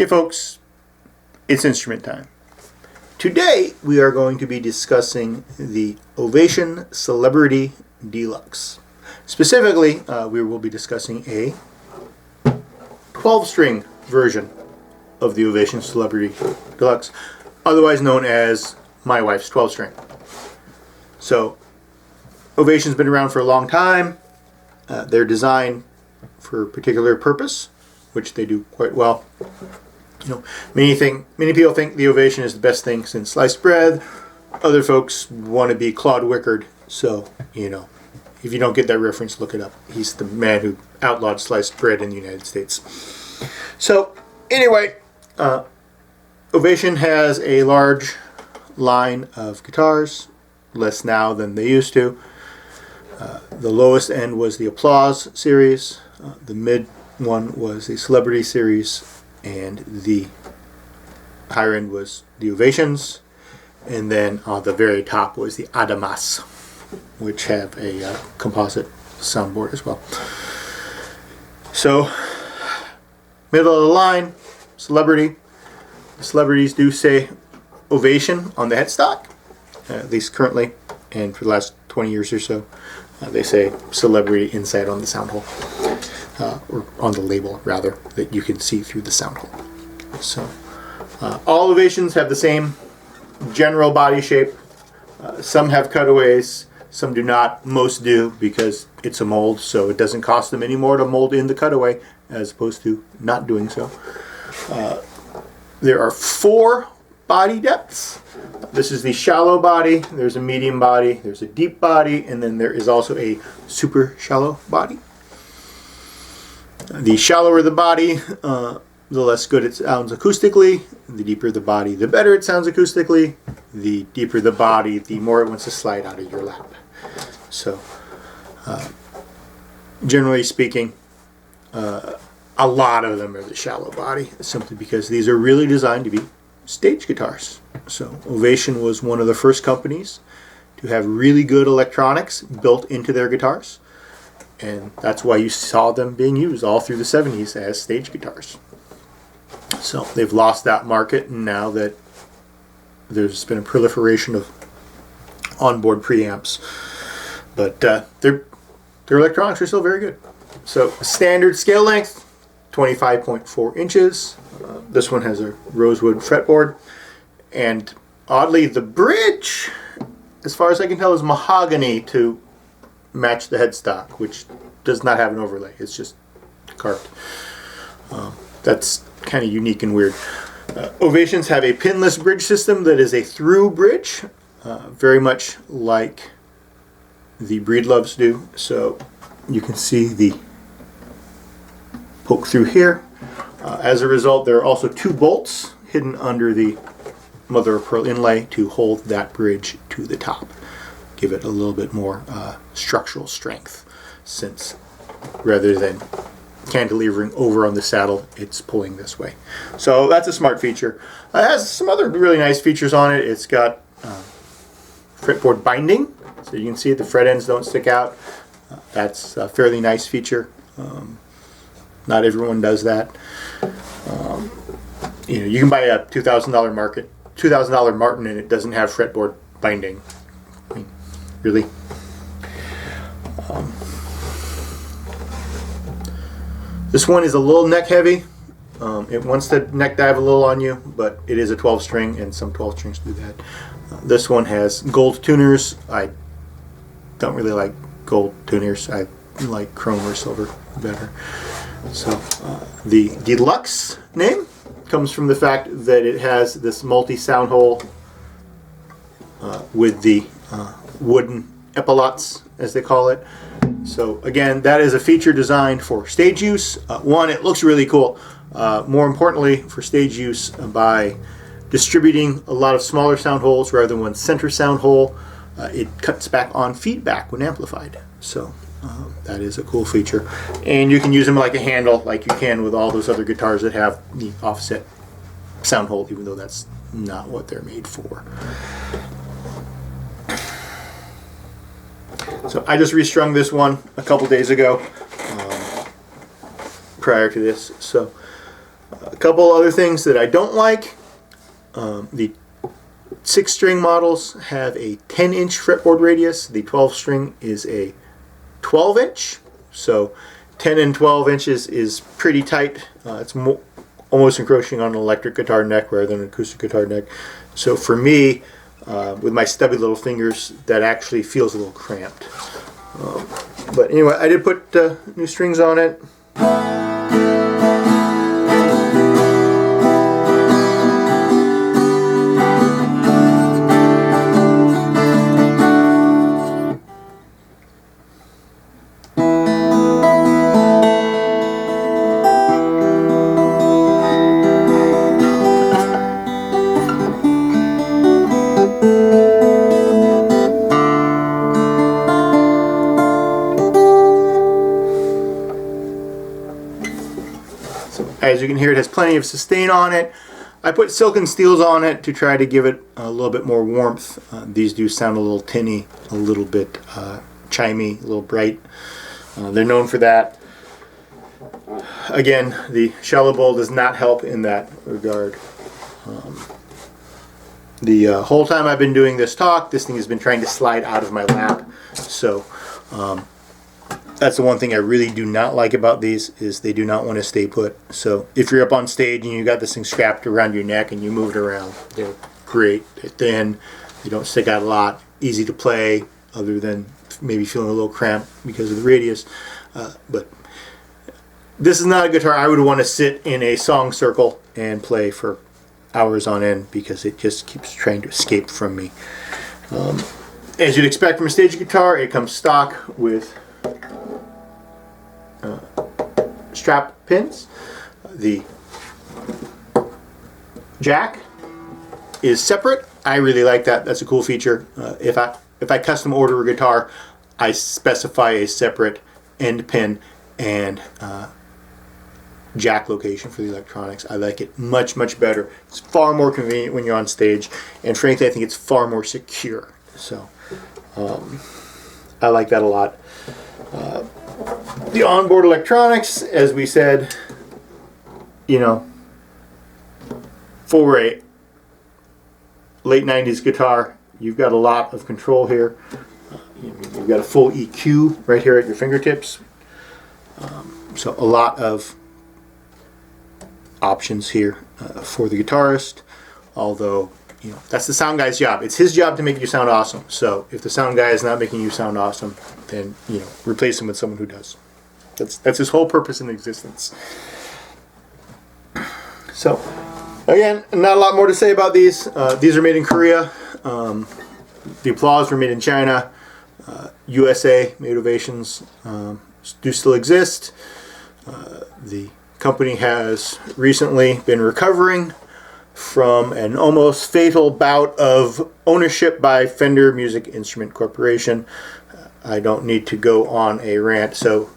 Hey folks, it's instrument time. Today we are going to be discussing the Ovation Celebrity Deluxe. Specifically, we will be discussing a 12-string version of the Ovation Celebrity Deluxe, otherwise known as my wife's 12-string. So, Ovation's been around for a long time. They're designed for a particular purpose, which they do quite well. You know, many people think the Ovation is the best thing since sliced bread. Other folks want to be Claude Wickard. So, you know, if you don't get that reference, look it up. He's the man who outlawed sliced bread in the United States. So, anyway, Ovation has a large line of guitars, less now than they used to. The lowest end was the Applause series. The mid one was the Celebrity series, and the higher end was the Ovations, and then on the very top was the Adamas, which have a composite soundboard as well. So, middle of the line, Celebrity. The Celebrities do say Ovation on the headstock, at least currently, and for the last 20 years or so. They say Celebrity inside on the sound hole, or on the label rather, that you can see through the sound hole. So, all Ovations have the same general body shape. Some have cutaways, some do not. Most do because it's a mold, so it doesn't cost them any more to mold in the cutaway as opposed to not doing so. There are 4 body depths. This is the shallow body, there's a medium body, there's a deep body, and then there is also a super shallow body. The shallower the body, the less good it sounds acoustically. The deeper the body, the better it sounds acoustically. The deeper the body, the more it wants to slide out of your lap. So, generally speaking, a lot of them are the shallow body, simply because these are really designed to be stage guitars. So Ovation was one of the first companies to have really good electronics built into their guitars, and that's why you saw them being used all through the 70s as stage guitars. So they've lost that market, and now that there's been a proliferation of onboard preamps, but their electronics are still very good. So standard scale length, 25.4 inches. This one has a rosewood fretboard, and oddly the bridge, as far as I can tell, is mahogany to match the headstock, which does not have an overlay. It's just carved. That's kind of unique and weird. Ovations have a pinless bridge system that is a through bridge, very much like the Breedloves do. So you can see the poke through here. As a result, there are also 2 bolts hidden under the mother of pearl inlay to hold that bridge to the top. Give it a little bit more structural strength, since rather than cantilevering over on the saddle, it's pulling this way. So that's a smart feature. It has some other really nice features on it. It's got fretboard binding, so you can see the fret ends don't stick out. That's a fairly nice feature. Not everyone does that. You can buy a $2,000 Martin and it doesn't have fretboard binding. I mean, really? This one is a little neck heavy. It wants to neck dive a little on you, but it is a 12-string, and some 12 strings do that. This one has gold tuners. I don't really like gold tuners. I like chrome or silver better. So the Deluxe name comes from the fact that it has this multi-sound hole with the wooden epaulets, as they call it. So again, that is a feature designed for stage use. One, it looks really cool. More importantly, for stage use by distributing a lot of smaller sound holes rather than one center sound hole, it cuts back on feedback when amplified. So that is a cool feature, and you can use them like a handle, like you can with all those other guitars that have the offset sound hole, even though that's not what they're made for. So I just restrung this one a couple days ago, prior to this. So A couple other things that I don't like. The 6-string models have a 10-inch fretboard radius. The 12-string is a 12-inch. So 10 and 12 inches is pretty tight. It's almost encroaching on an electric guitar neck rather than an acoustic guitar neck. So for me, with my stubby little fingers, that actually feels a little cramped. But anyway, I did put new strings on it. As you can hear, it has plenty of sustain on it. I put silken steels on it to try to give it a little bit more warmth. These do sound a little tinny, a little bit chimey, a little bright. They're known for that. Again, the shallow bowl does not help in that regard. The whole time I've been doing this talk, this thing has been trying to slide out of my lap. So that's the one thing I really do not like about these, is they do not want to stay put. So if you're up on stage and you got this thing strapped around your neck and you move it around, they're great. They're thin, they don't stick out a lot, easy to play, other than maybe feeling a little cramped because of the radius. But this is not a guitar I would want to sit in a song circle and play for hours on end, because it just keeps trying to escape from me. As you'd expect from a stage guitar, it comes stock with strap pins. The jack is separate. I really like that. That's a cool feature. If I custom order a guitar, I specify a separate end pin and jack location for the electronics. I like it much better. It's far more convenient when you're on stage, and frankly I think it's far more secure. So I like that a lot. The onboard electronics, as we said, you know, for a late 90s guitar, you've got a lot of control here. You've got a full EQ right here at your fingertips. So a lot of options here for the guitarist, although, you know, that's the sound guy's job. It's his job to make you sound awesome. So if the sound guy is not making you sound awesome, then, you know, replace him with someone who does. That's his whole purpose in existence. So again, not a lot more to say about these. These are made in Korea. The applause were made in China. USA made Ovations do still exist. The company has recently been recovering from an almost fatal bout of ownership by Fender Music Instrument Corporation. I don't need to go on a rant, so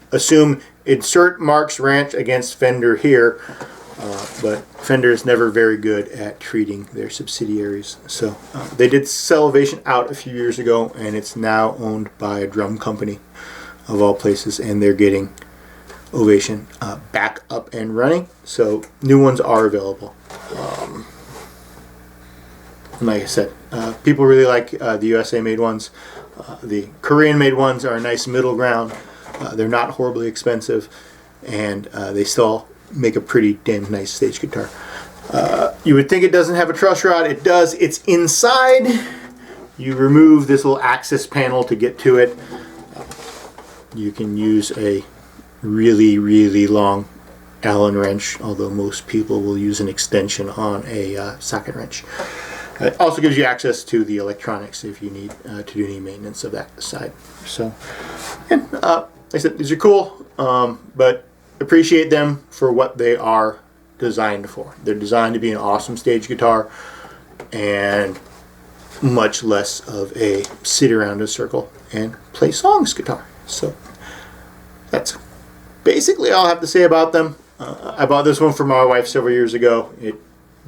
insert Mark's rant against Fender here, but Fender is never very good at treating their subsidiaries. So they did sell Ovation out a few years ago, and it's now owned by a drum company of all places, and they're getting Ovation back up and running, so new ones are available. Like I said, people really like the USA made ones. The Korean made ones are a nice middle ground. They're not horribly expensive, and they still make a pretty damn nice stage guitar. You would think it doesn't have a truss rod. It does. It's inside. You remove this little axis panel to get to it. You can use a really long Allen wrench, although most people will use an extension on a socket wrench. It also gives you access to the electronics if you need to do any maintenance of that side. So, and, like I said, these are cool, but appreciate them for what they are designed for. They're designed to be an awesome stage guitar and much less of a sit around a circle and play songs guitar. So that's basically all I have to say about them. I bought this one for my wife several years ago. It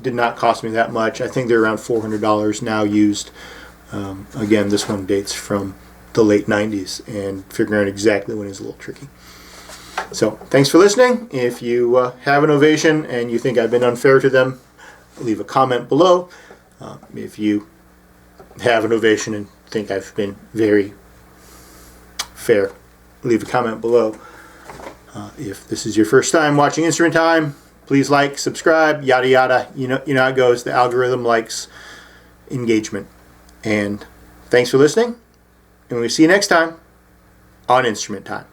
did not cost me that much. I think they're around $400 now used. Again, this one dates from the late 90s, and figuring out exactly when is a little tricky. So thanks for listening. If you have an Ovation and you think I've been unfair to them, leave a comment below. If you have an Ovation and think I've been very fair, leave a comment below. If this is your first time watching Instrument Time, please like, subscribe, yada yada. You know how it goes. The algorithm likes engagement. And thanks for listening, and we'll see you next time on Instrument Time.